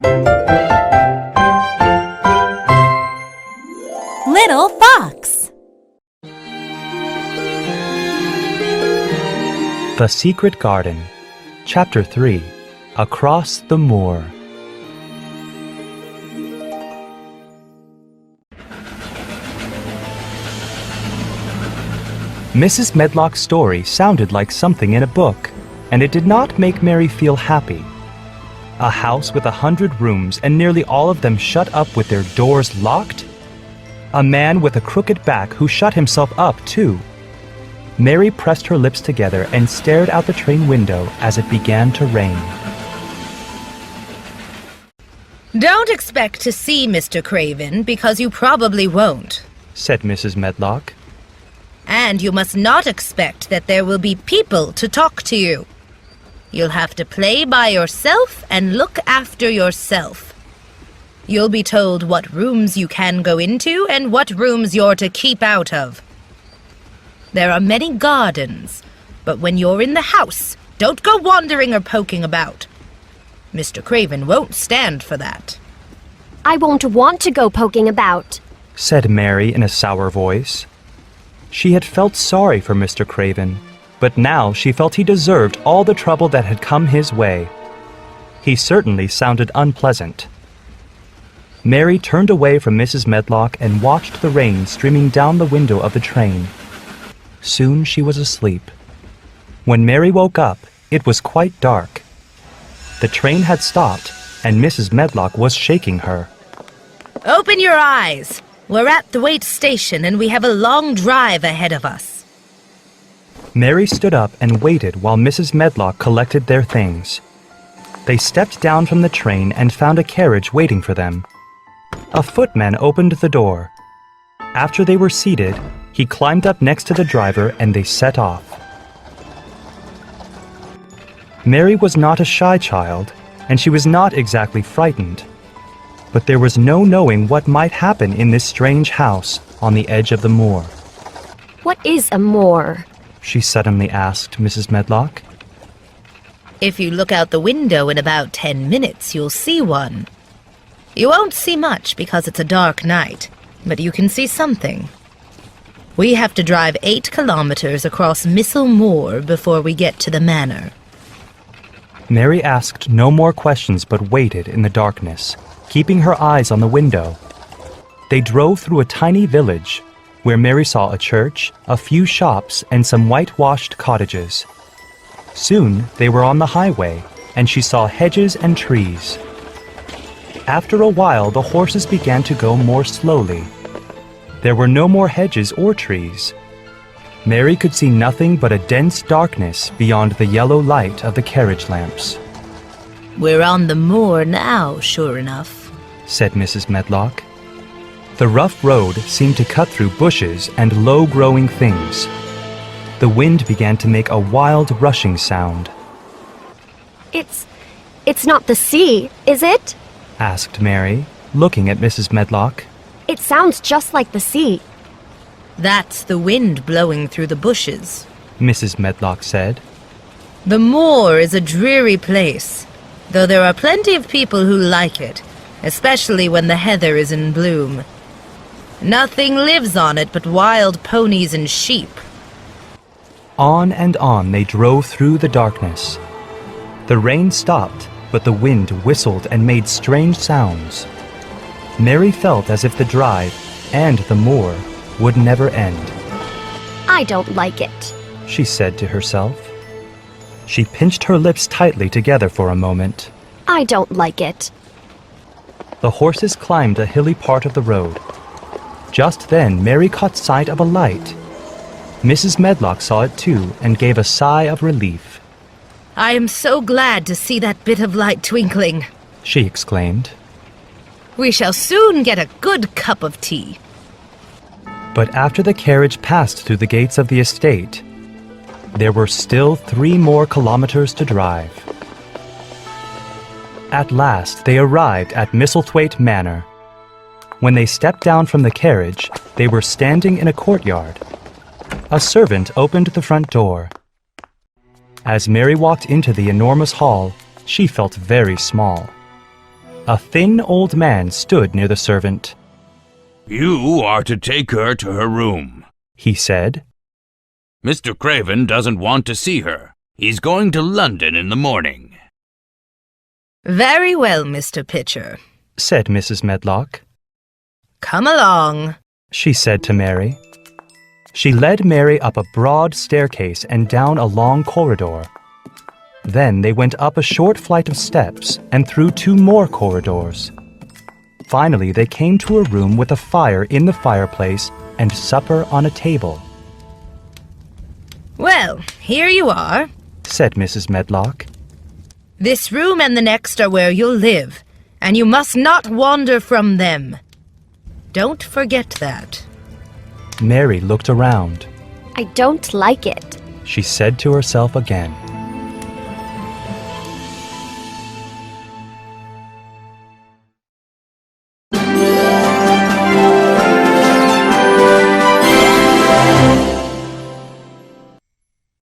Little Fox. The Secret Garden, Chapter 3, Across the Moor. Mrs. Medlock's story sounded like something in a book, and it did not make Mary feel happy. A house with 100 rooms and nearly all of them shut up with their doors locked? A man with a crooked back who shut himself up, too. Mary pressed her lips together and stared out the train window as it began to rain. Don't expect to see Mr. Craven, because you probably won't, said Mrs. Medlock. And you must not expect that there will be people to talk to you. You'll have to play by yourself and look after yourself. You'll be told what rooms you can go into and what rooms you're to keep out of. There are many gardens, but when you're in the house, don't go wandering or poking about. Mr. Craven won't stand for that. I won't want to go poking about, said Mary in a sour voice. She had felt sorry for Mr. Craven, but now she felt he deserved all the trouble that had come his way. He certainly sounded unpleasant. Mary turned away from Mrs. Medlock and watched the rain streaming down the window of the train. Soon she was asleep. When Mary woke up, it was quite dark. The train had stopped, and Mrs. Medlock was shaking her. Open your eyes! We're at the wait station, and we have a long drive ahead of us. Mary stood up and waited while Mrs. Medlock collected their things. They stepped down from the train and found a carriage waiting for them. A footman opened the door. After they were seated, he climbed up next to the driver and they set off. Mary was not a shy child, and she was not exactly frightened. But there was no knowing what might happen in this strange house on the edge of the moor. What is a moor? She suddenly asked Mrs. Medlock. If you look out the window in about 10 minutes, you'll see one. You won't see much because it's a dark night, but you can see something. We have to drive 8 kilometers across Moor before we get to the manor. Mary asked no more questions but waited in the darkness, keeping her eyes on the window. They drove through a tiny village, where Mary saw a church, a few shops, and some whitewashed cottages. Soon they were on the highway, and she saw hedges and trees. After a while, the horses began to go more slowly. There were no more hedges or trees. Mary could see nothing but a dense darkness beyond the yellow light of the carriage lamps. We're on the moor now, sure enough, said Mrs. Medlock. The rough road seemed to cut through bushes and low-growing things. The wind began to make a wild rushing sound. It's not the sea, is it? Asked Mary, looking at Mrs. Medlock. It sounds just like the sea. That's the wind blowing through the bushes, Mrs. Medlock said. The moor is a dreary place, though there are plenty of people who like it, especially when the heather is in bloom. Nothing lives on it but wild ponies and sheep. On and on they drove through the darkness. The rain stopped, but the wind whistled and made strange sounds. Mary felt as if the drive and the moor would never end. I don't like it, she said to herself. She pinched her lips tightly together for a moment. I don't like it. The horses climbed a hilly part of the road. Just then, Mary caught sight of a light. Mrs. Medlock saw it too and gave a sigh of relief. I am so glad to see that bit of light twinkling, she exclaimed. We shall soon get a good cup of tea. But after the carriage passed through the gates of the estate, there were still 3 more kilometers to drive. At last, they arrived at Misselthwaite Manor. When they stepped down from the carriage, they were standing in a courtyard. A servant opened the front door. As Mary walked into the enormous hall, she felt very small. A thin old man stood near the servant. You are to take her to her room, He said. Mr. Craven doesn't want to see her. He's going to London in the morning. Very well, Mr. Pitcher. Said Mrs. Medlock. Come along. She said to Mary. She led Mary up a broad staircase and down a long corridor. Then they went up a short flight of steps and through 2 more corridors. Finally, they came to a room with a fire in the fireplace and supper on a table. Well, here you are. Said Mrs. Medlock. This room and the next are where you'll live, and you must not wander from them. Don't forget that. Mary looked around. I don't like it. She said to herself again.